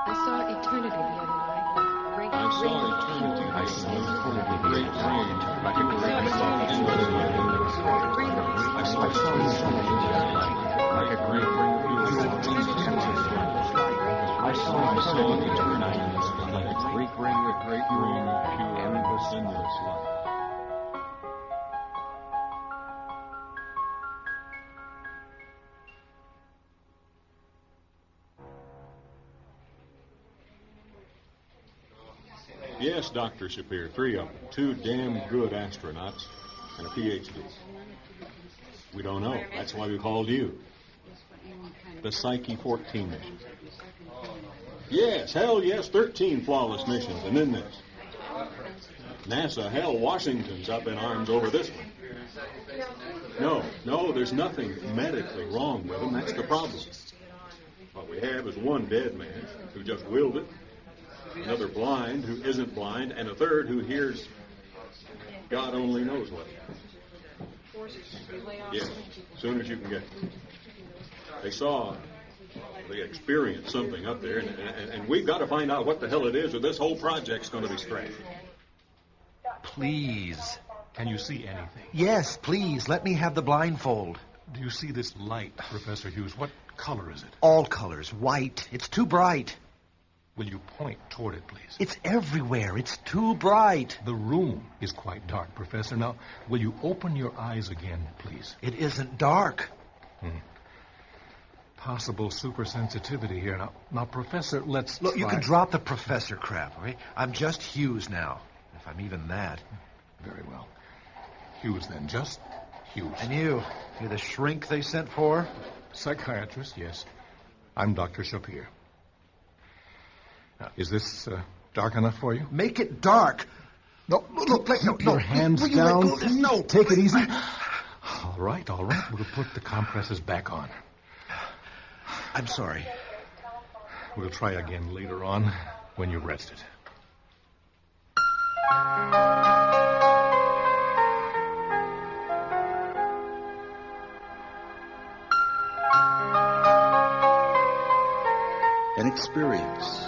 I saw eternity the other night. I saw eternity. I saw eternity. Great dream. Like a great I saw eternity. I saw eternity. Like a great dream. I saw eternity. Like a great dream, pure and sinless life. Yes, Dr. Shapiro, 3 of them. 2 damn good astronauts and a PhD. We don't know. That's why we called you. The Psyche 14 mission. Yes, hell yes, 13 flawless missions, and then this. NASA, hell, Washington's up in arms over this one. No, there's nothing medically wrong with them. That's the problem. What we have is one dead man who just willed it, another blind who isn't blind, and a third who hears God only knows what. Yes, as soon as you can get them. They experienced something up there, and we've got to find out what the hell it is, or this whole project's going to be scrapped. Please. Can you see anything? Yes, please. Let me have the blindfold. Do you see this light, Professor Hughes? What color is it? All colors. White. It's too bright. Will you point toward it, please? It's everywhere. It's too bright. The room is quite dark, Professor. Now, will you open your eyes again, please? It isn't dark. Possible supersensitivity here. Now, Professor, let's Look, try. you can drop the professor crap, okay? I'm just Hughes now, if I'm even that. Very well. Hughes, then. Just Hughes. And you're the shrink they sent for? Psychiatrist, yes. I'm Dr. Shapir. Now, is this dark enough for you? Make it dark. No, look, Keep your hands down. No, Take it easy. All right. We'll put the compresses back on. I'm sorry. We'll try again later on when you're rested. An experience,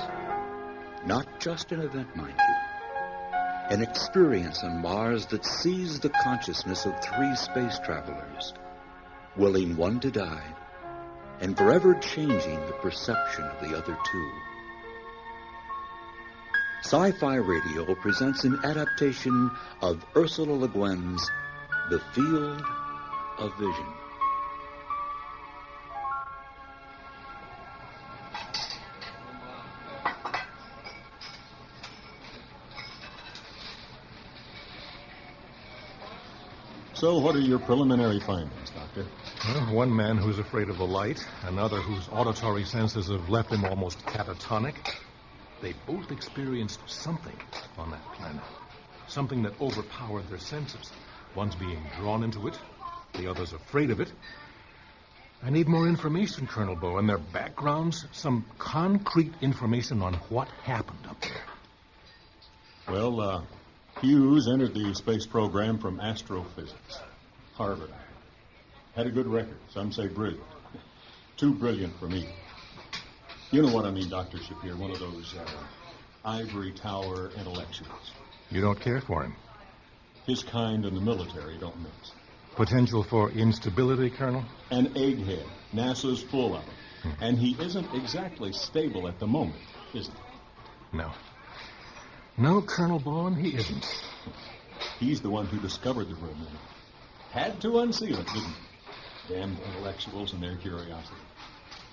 not just an event, mind you. An experience on Mars that seized the consciousness of 3 space travelers, willing one to die, and forever changing the perception of the other 2. Sci-Fi Radio presents an adaptation of Ursula Le Guin's The Field of Vision. So, what are your preliminary findings, Doctor? Well, one man who's afraid of the light, another whose auditory senses have left him almost catatonic. They both experienced something on that planet. Something that overpowered their senses. One's being drawn into it, the other's afraid of it. I need more information, Colonel Bowen. Their backgrounds, some concrete information on what happened up there. Well, Hughes entered the space program from astrophysics. Harvard. Had a good record. Some say brilliant. Too brilliant for me. You know what I mean, Dr. Shapir, one of those ivory tower intellectuals. You don't care for him? His kind in the military don't mix. Potential for instability, Colonel? An egghead. NASA's full of him. And he isn't exactly stable at the moment, is he? No. No, Colonel Bowen, he isn't. He's the one who discovered the room. Had to unseal it, didn't he? Damn intellectuals and their curiosity.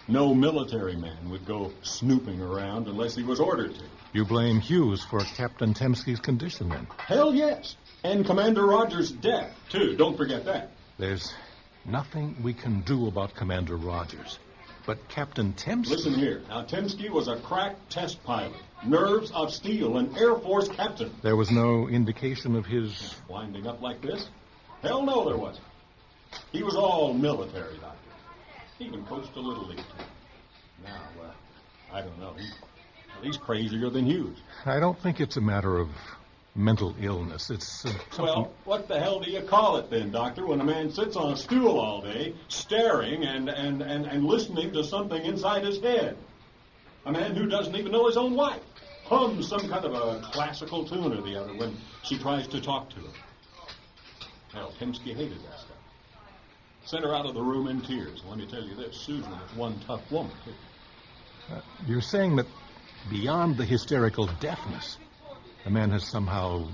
No military man would go snooping around unless he was ordered to. You blame Hughes for Captain Temsky's condition, then? Hell yes. And Commander Rogers' death, too. Don't forget that. There's nothing we can do about Commander Rogers. But Captain Temsky... Listen here. Now, Temsky was a crack test pilot. Nerves of steel, an Air Force captain. There was no indication of his... Winding up like this? Hell no, there wasn't. He was all military, Doctor. He even coached a little league team. Now, I don't know. He's crazier than Hughes. I don't think it's a matter of mental illness. It's something... Well, what the hell do you call it then, Doctor, when a man sits on a stool all day, staring and listening to something inside his head? A man who doesn't even know his own wife hums some kind of a classical tune or the other when she tries to talk to him. Hell, Timsky hated that stuff. Sent her out of the room in tears. Let me tell you this, Susan is one tough woman, too. You're saying that beyond the hysterical deafness, the man has somehow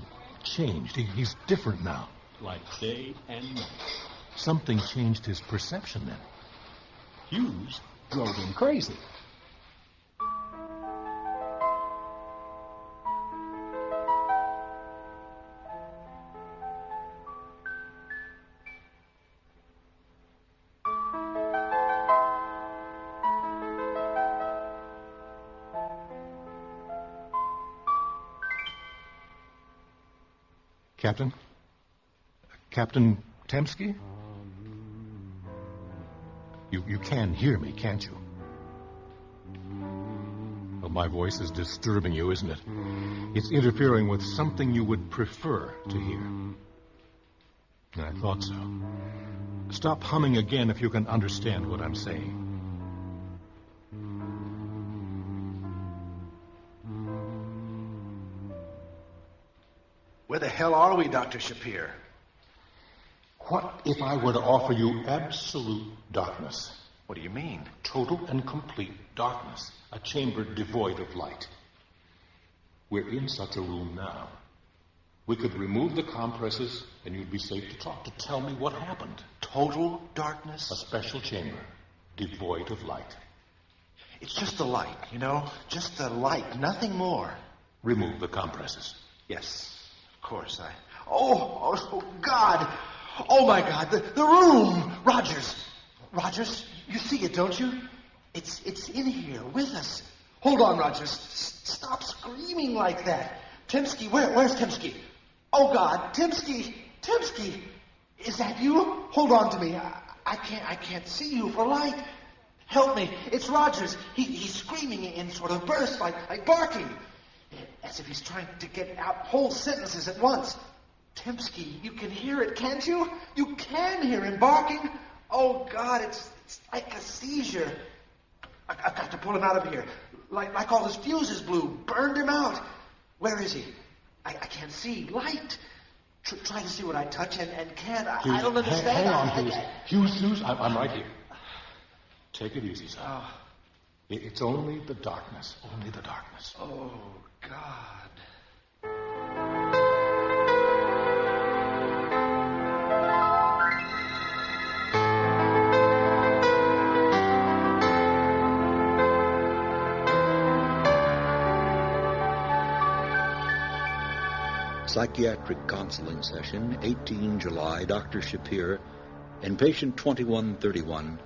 changed. He's different now. Like day and night. Something changed his perception then. Hughes drove him crazy. Captain? Captain Temsky? You can hear me, can't you? Well, my voice is disturbing you, isn't it? It's interfering with something you would prefer to hear. I thought so. Stop humming again if you can understand what I'm saying. Where the hell are we, Dr. Shapir? What if I were to offer you absolute darkness? What do you mean? Total and complete darkness. A chamber devoid of light. We're in such a room now. We could remove the compresses and you'd be safe to talk. To tell me what happened. Total darkness? A special chamber, devoid of light. It's just the light, you know? Just the light, nothing more. Remove the compresses. Yes, of course. Oh, God! Oh, my God, the room! Rogers, you see it, don't you? It's in here with us. Hold on, Rogers. Stop screaming like that. Timsky, where's Timsky? Oh, God, Timsky! Is that you? Hold on to me. I can't see you for light. Help me. It's Rogers. He's screaming in sort of bursts, like barking. As if he's trying to get out whole sentences at once. Timsky, you can hear it, can't you? You can hear him barking. Oh, God, it's like a seizure. I've got to pull him out of here. Like all his fuses blew, burned him out. Where is he? I can't see. Light. Try to see what I touch and can't. I don't understand. Hang on, Hughes. I'm right here. Take it easy, son. Oh. It's only the darkness. Only the darkness. Oh, God. Psychiatric counseling session, 18 July, Dr. Shapir, inpatient 2131,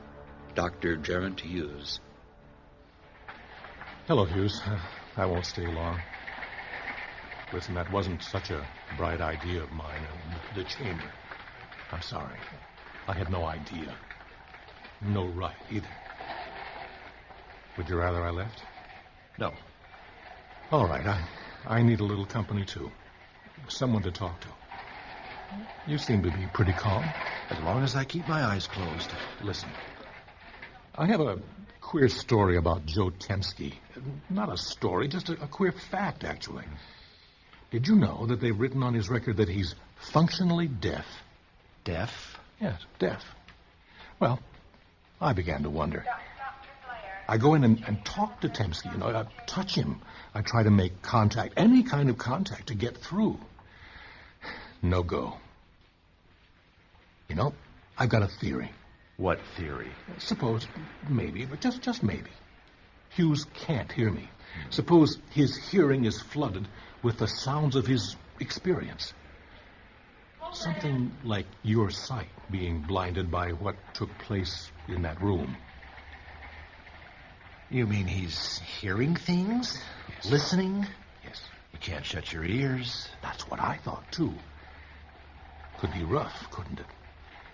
Dr. Gerant Hughes. Hello, Hughes. I won't stay long. Listen, that wasn't such a bright idea of mine, the chamber. I'm sorry. I had no idea. No right, either. Would you rather I left? No. All right, I need a little company, too. Someone to talk to. You seem to be pretty calm. As long as I keep my eyes closed. Listen, I have a queer story about Joe Temsky. Not a story, just a queer fact, actually. Did you know that they've written on his record that he's functionally deaf? Deaf? Yes, deaf. Well, I began to wonder. I go in and talk to Temsky, I touch him. I try to make contact, any kind of contact, to get through. No go. I've got a theory. What theory? Suppose, maybe, but just maybe, Hughes can't hear me. Suppose his hearing is flooded with the sounds of his experience. Something like your sight being blinded by what took place in that room. You mean he's hearing things? Yes. Listening? Yes. You can't shut your ears. That's what I thought, too. Could be rough, couldn't it?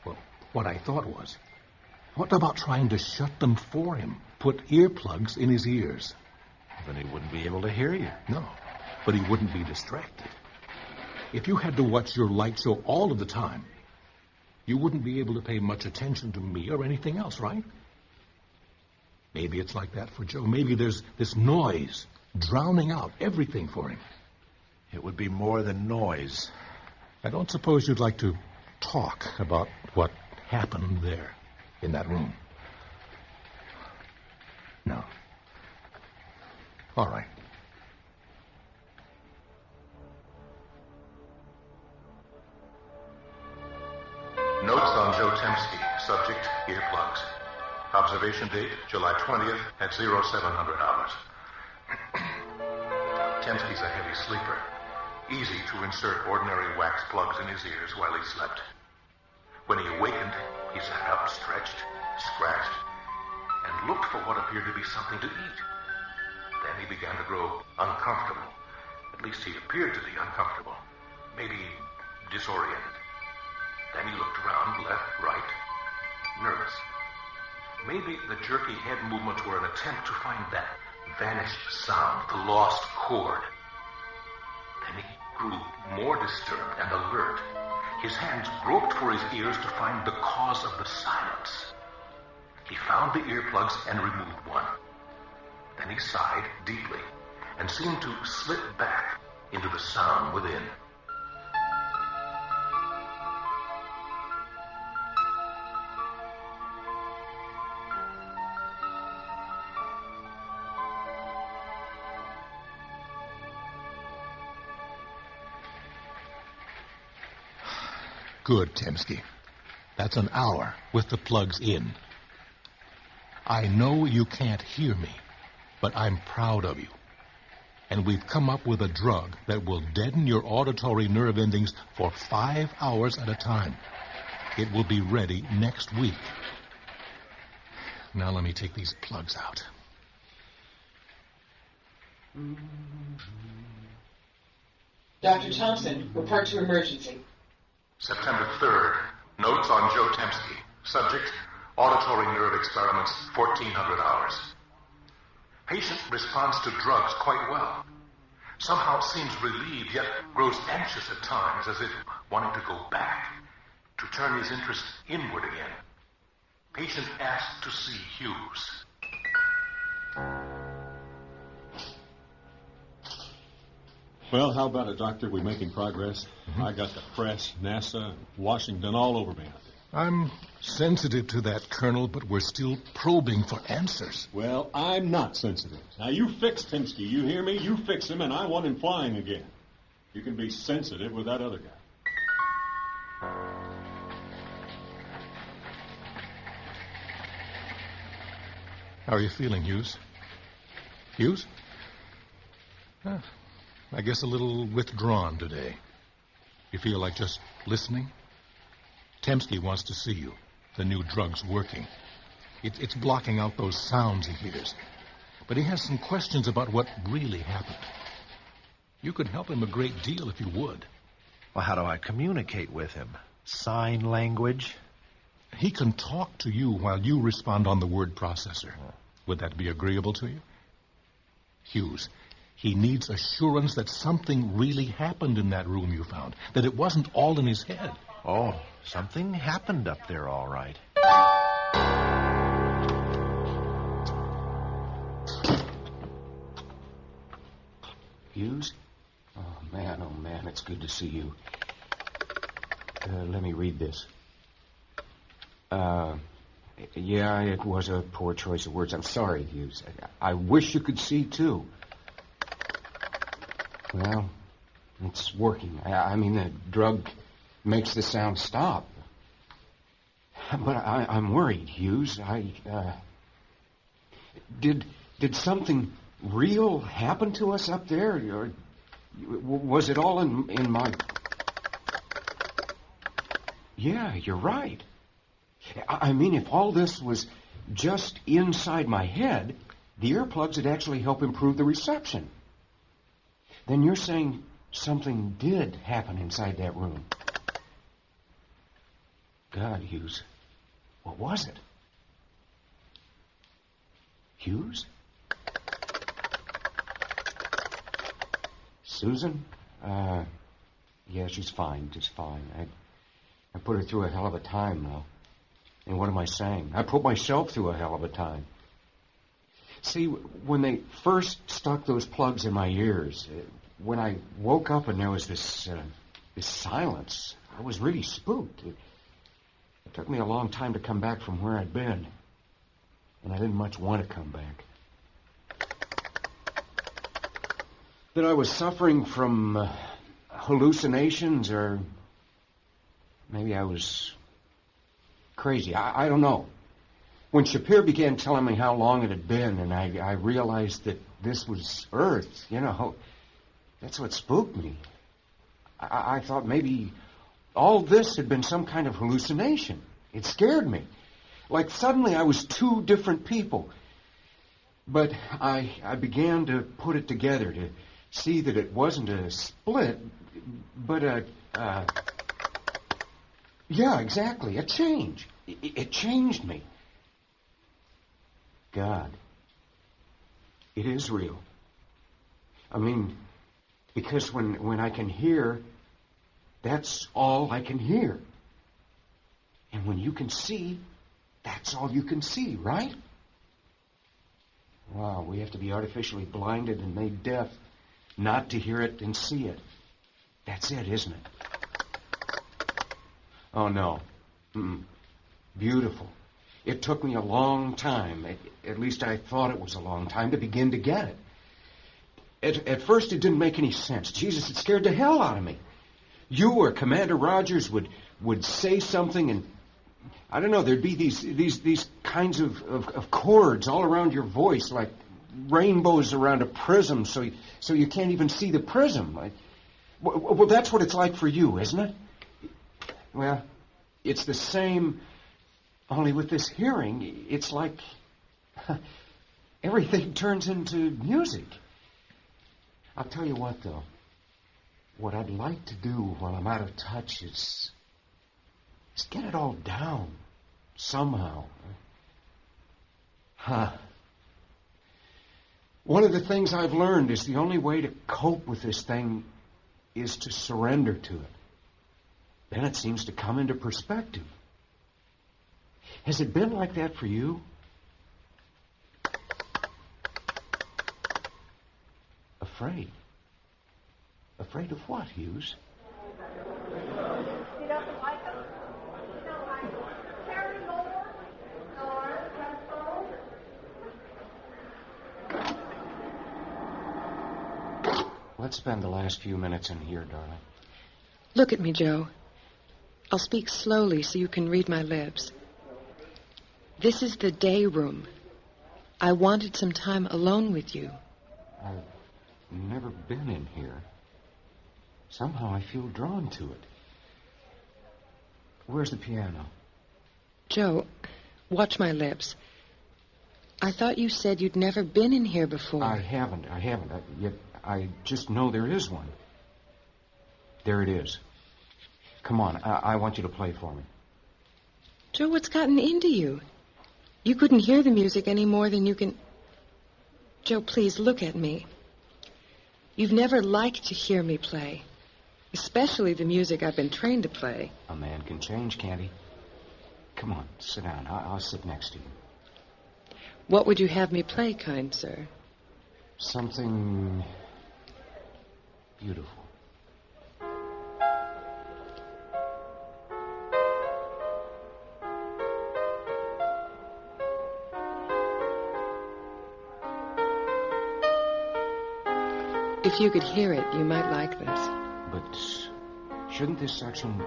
Well, what I thought was, what about trying to shut them for him? Put earplugs in his ears. Then he wouldn't be able to hear you. No, but he wouldn't be distracted. If you had to watch your light show all of the time, you wouldn't be able to pay much attention to me or anything else, right? Maybe it's like that for Joe. Maybe there's this noise drowning out everything for him. It would be more than noise. I don't suppose you'd like to talk about what happened there in that room. No. All right. Notes on Joe Temsky. Subject, earplugs. Observation date, July 20th at 0700 hours. Temsky's a heavy sleeper. Easy to insert ordinary wax plugs in his ears while he slept. When he awakened, he sat up, stretched, scratched, and looked for what appeared to be something to eat. Then he began to grow uncomfortable. At least he appeared to be uncomfortable. Maybe disoriented. Then he looked around, left, right, nervous. Maybe the jerky head movements were an attempt to find that vanished sound, the lost chord. Then he grew more disturbed and alert. His hands groped for his ears to find the cause of the silence. He found the earplugs and removed one. Then he sighed deeply and seemed to slip back into the sound within. Good, Temsky. That's an hour with the plugs in. I know you can't hear me, but I'm proud of you. And we've come up with a drug that will deaden your auditory nerve endings for 5 hours at a time. It will be ready next week. Now let me take these plugs out. Dr. Thompson, report to emergency. September 3rd. Notes on Joe Temsky. Subject, auditory nerve experiments, 1400 hours. Patient responds to drugs quite well. Somehow seems relieved, yet grows anxious at times, as if wanting to go back, to turn his interest inward again. Patient asked to see Hughes. Well, how about it, Doctor? We making progress? I got the press, NASA, Washington all over me out there. I'm sensitive to that, Colonel, but we're still probing for answers. Well, I'm not sensitive. Now, you fix Timsky. You hear me? You fix him, and I want him flying again. You can be sensitive with that other guy. How are you feeling, Hughes? Hughes? I guess a little withdrawn today. You feel like just listening? Temsky wants to see you. The new drug's working. It's blocking out those sounds he hears. But he has some questions about what really happened. You could help him a great deal if you would. Well, how do I communicate with him? Sign language? He can talk to you while you respond on the word processor. Would that be agreeable to you? Hughes, he needs assurance that something really happened in that room you found, that it wasn't all in his head. Oh, something happened up there, all right. Hughes? Oh, man, it's good to see you. Let me read this. Yeah, it was a poor choice of words. I'm sorry, Hughes. I wish you could see, too. Well, it's working. I mean, the drug makes the sound stop. But I'm worried, Hughes. Did something real happen to us up there? Or was it all in my... Yeah, you're right. I mean, if all this was just inside my head, the earplugs would actually help improve the reception. Then you're saying something did happen inside that room. God, Hughes, what was it? Hughes? Susan? Yeah, she's fine, just fine. I put her through a hell of a time, though. And what am I saying? I put myself through a hell of a time. See, when they first stuck those plugs in my ears, when I woke up and there was this silence, I was really spooked. It took me a long time to come back from where I'd been, and I didn't much want to come back. That I was suffering from hallucinations, or maybe I was crazy. I don't know. When Shapir began telling me how long it had been, and I realized that this was Earth, that's what spooked me. I thought maybe all this had been some kind of hallucination. It scared me. Like suddenly I was two different people. But I began to put it together, to see that it wasn't a split, but yeah, exactly, a change. It changed me. God, it is real. I mean, because when I can hear, that's all I can hear. And when you can see, that's all you can see, right? Wow, we have to be artificially blinded and made deaf not to hear it and see it. That's it, isn't it? Oh, no. Beautiful. It took me a long time, at least I thought it was a long time, to begin to get it. At first, it didn't make any sense. Jesus, it scared the hell out of me. You or Commander Rogers would say something, and I don't know, there'd be these kinds of chords all around your voice, like rainbows around a prism, so you can't even see the prism. Well, that's what it's like for you, isn't it? Well, it's the same, only with this hearing, it's like everything turns into music. I'll tell you what, though. What I'd like to do while I'm out of touch is get it all down somehow. One of the things I've learned is the only way to cope with this thing is to surrender to it. Then it seems to come into perspective. Has it been like that for you? Afraid? Afraid of what, Hughes? Let's spend the last few minutes in here, darling. Look at me, Joe. I'll speak slowly so you can read my lips. This is the day room. I wanted some time alone with you. I've never been in here. Somehow I feel drawn to it. Where's the piano? Joe, watch my lips. I thought you said you'd never been in here before. I haven't. Yet I just know there is one. There it is. Come on, I want you to play for me. Joe, what's gotten into you? You couldn't hear the music any more than you can... Joe, please, look at me. You've never liked to hear me play, especially the music I've been trained to play. A man can change, can't he? Come on, sit down. I'll sit next to you. What would you have me play, kind sir? Something beautiful. If you could hear it, you might like this. But shouldn't this section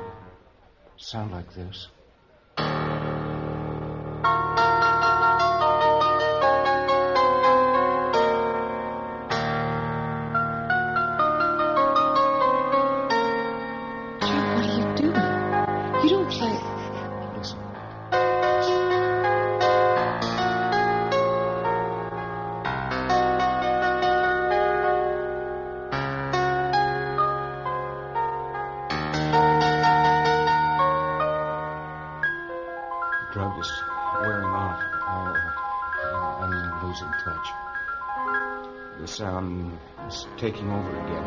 sound like this? Sound is taking over again.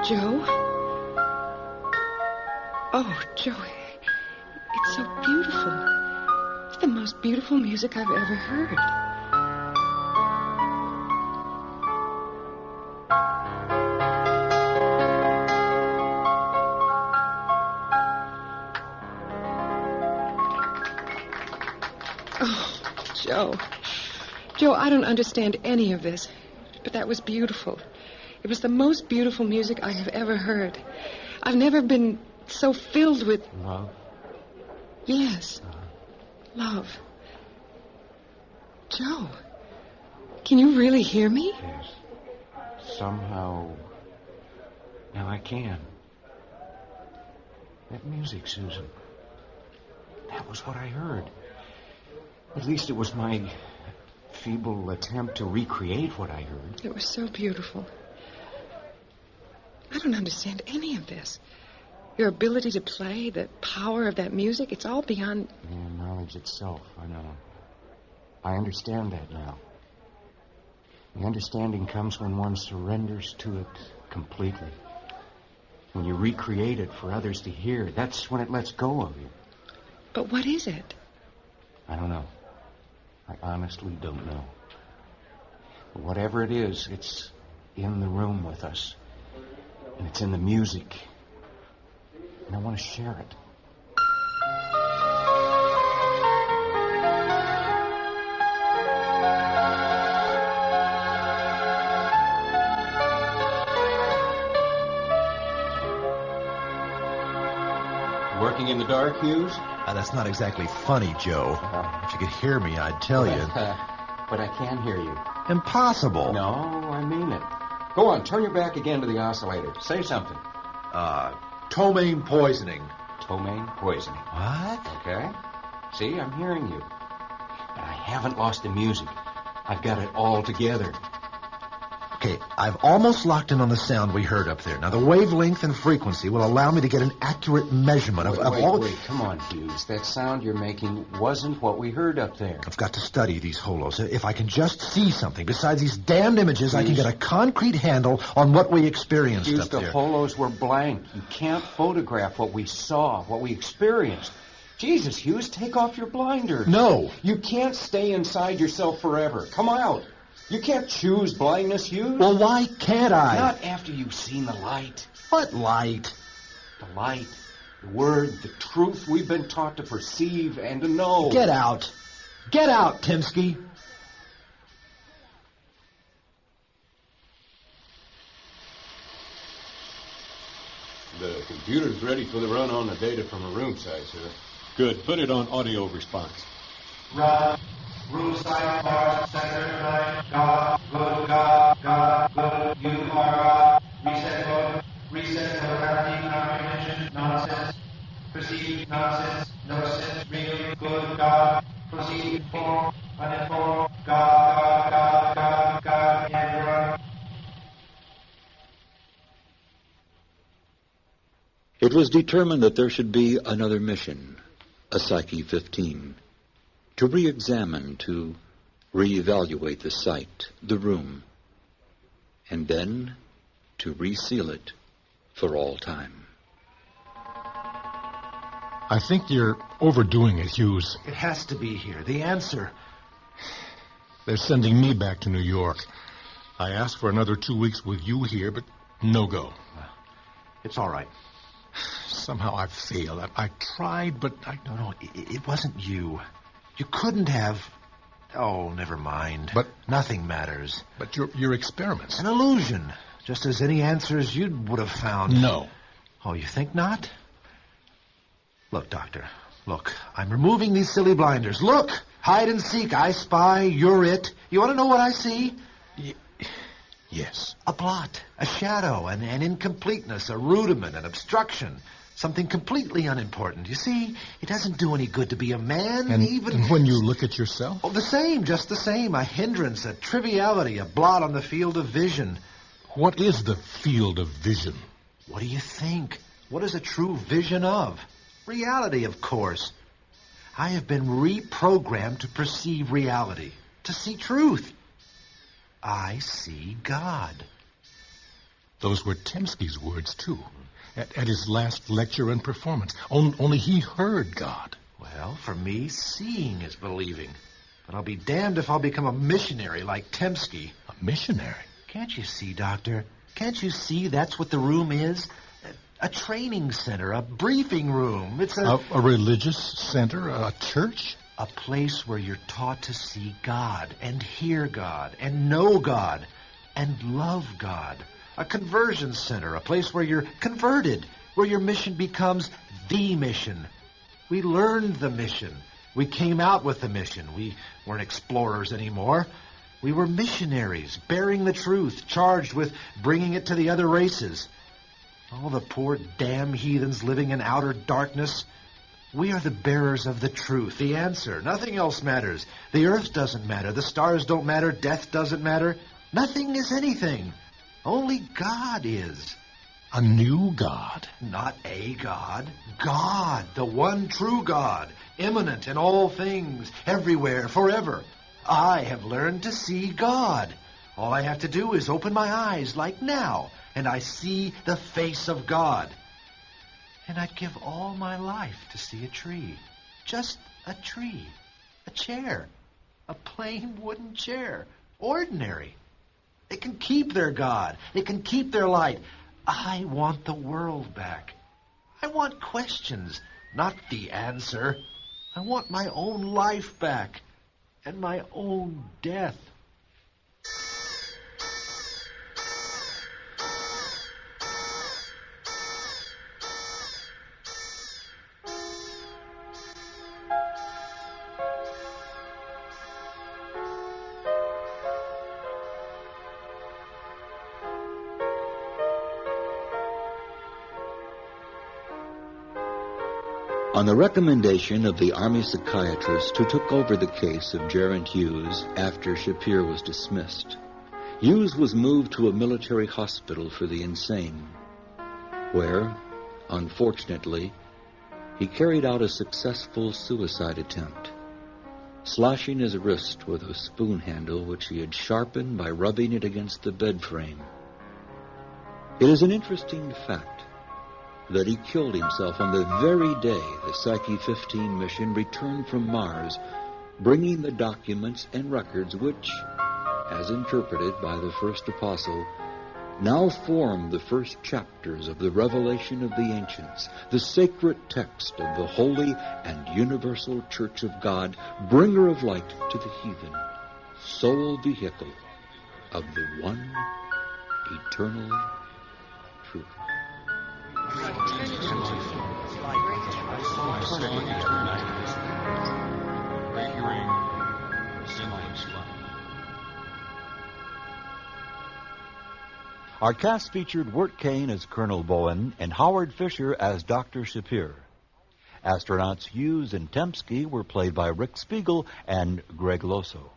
Joe? Oh, Joe, it's so beautiful. It's the most beautiful music I've ever heard. Oh, Joe. Joe, I don't understand any of this, but that was beautiful. It was the most beautiful music I have ever heard. I've never been so filled with... Love? Yes. Love. Joe, can you really hear me? Yes. Somehow... Now I can. That music, Susan. That was what I heard. At least it was my feeble attempt to recreate what I heard. It was so beautiful. I don't understand any of this. Your ability to play, the power of that music, it's all beyond... Yeah, knowledge itself, I know. I understand that now. The understanding comes when one surrenders to it completely. When you recreate it for others to hear, that's when it lets go of you. But what is it? I don't know. I honestly don't know. But whatever it is, it's in the room with us. And it's in the music. And I want to share it. Working in the dark, Hughes? That's not exactly funny, Joe. If you could hear me, I'd tell you. But I can hear you. Impossible. No, I mean it. Go on, turn your back again to the oscillator. Say something. Ptomaine poisoning. Ptomaine poisoning. What? Okay. See, I'm hearing you. But I haven't lost the music. I've got it all together. Okay, I've almost locked in on the sound we heard up there. Now, the wavelength and frequency will allow me to get an accurate measurement of all... Wait, come on, Hughes. That sound you're making wasn't what we heard up there. I've got to study these holos. If I can just see something besides these damned images, Hughes, I can get a concrete handle on what we experienced Hughes, up there. the holos were blank. You can't photograph what we saw, what we experienced. Jesus, Hughes, take off your blinders. No. You can't stay inside yourself forever. Come out. You can't choose blindness, Hughes. Well, why can't I? Not after you've seen the light. What light? The light, the word, the truth we've been taught to perceive and to know. Get out. Get out, Timsky. The computer's ready for the run on the data from a room side, sir. Good. Put it on audio response. Run. Room side, Mars, center, line, God, good, you are reset gravity, comprehension, nonsense, perceived, nonsense, no sense, real, good, God, proceed, form, uninformed, God, and run. It was determined that there should be another mission, a Psyche 15. To re-examine, to re-evaluate the site, the room, and then to reseal it for all time. I think you're overdoing it, Hughes. It has to be here. The answer. They're sending me back to New York. I asked for another 2 weeks with you here, but no go. It's all right. Somehow I failed. I tried, but I... No, it wasn't you. You couldn't have... Oh, never mind. But... Nothing matters. But your experiments... An illusion. Just as any answers you would have found. No. Oh, you think not? Look, Doctor. Look, I'm removing these silly blinders. Look! Hide and seek. I spy. You're it. You want to know what I see? Yes. A blot. A shadow. An incompleteness. A rudiment. An obstruction. Something completely unimportant. You see, it doesn't do any good to be a man, And when you look at yourself? Oh, the same, just the same. A hindrance, a triviality, a blot on the field of vision. What is the field of vision? What do you think? What is a true vision of? Reality, of course. I have been reprogrammed to perceive reality, to see truth. I see God. Those were Temsky's words, too. At his last lecture and performance. Only he heard God. Well, for me, seeing is believing. But I'll be damned if I'll become a missionary like Temsky. A missionary? Can't you see, Doctor? Can't you see that's what the room is? A training center, a briefing room. It's a religious center, a church? A place where you're taught to see God and hear God and know God and love God. A conversion center, a place where you're converted, where your mission becomes the mission. We learned the mission. We came out with the mission. We weren't explorers anymore. We were missionaries, bearing the truth, charged with bringing it to the other races. All the poor damn heathens living in outer darkness. We are the bearers of the truth, the answer. Nothing else matters. The earth doesn't matter. The stars don't matter. Death doesn't matter. Nothing is anything. Only God is. A new God? Not a God. God, the one true God, immanent in all things, everywhere, forever. I have learned to see God. All I have to do is open my eyes like now, and I see the face of God. And I'd give all my life to see a tree. Just a tree. A chair. A plain wooden chair. Ordinary. They can keep their God. They can keep their light. I want the world back. I want questions, not the answer. I want my own life back and my own death. On the recommendation of the Army psychiatrist who took over the case of Gerard Hughes after Shapir was dismissed, Hughes was moved to a military hospital for the insane, where, unfortunately, he carried out a successful suicide attempt, slashing his wrist with a spoon handle which he had sharpened by rubbing it against the bed frame. It is an interesting fact that he killed himself on the very day the Psyche 15 mission returned from Mars, bringing the documents and records which, as interpreted by the first apostle, now form the first chapters of the revelation of the ancients, the sacred text of the holy and universal Church of God, bringer of light to the heathen, sole vehicle of the one eternal truth. Our cast featured Wirt Kane as Colonel Bowen and Howard Fisher as Dr. Shapir. Astronauts Hughes and Temsky were played by Rick Spiegel and Greg Loso.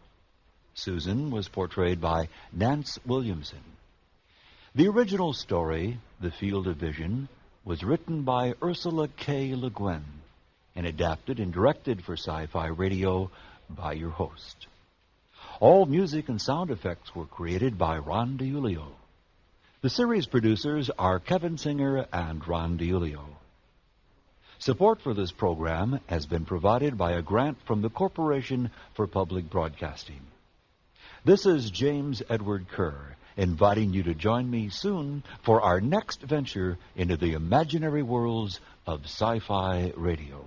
Susan was portrayed by Nance Williamson. The original story, The Field of Vision, was written by Ursula K. Leguin and adapted and directed for Sci-Fi Radio by your host. All music and sound effects were created by Ron DiUlio. The series producers are Kevin Singer and Ron DiUlio. Support for this program has been provided by a grant from the Corporation for Public Broadcasting. This is James Edward Kerr, inviting you to join me soon for our next venture into the imaginary worlds of Sci-Fi Radio.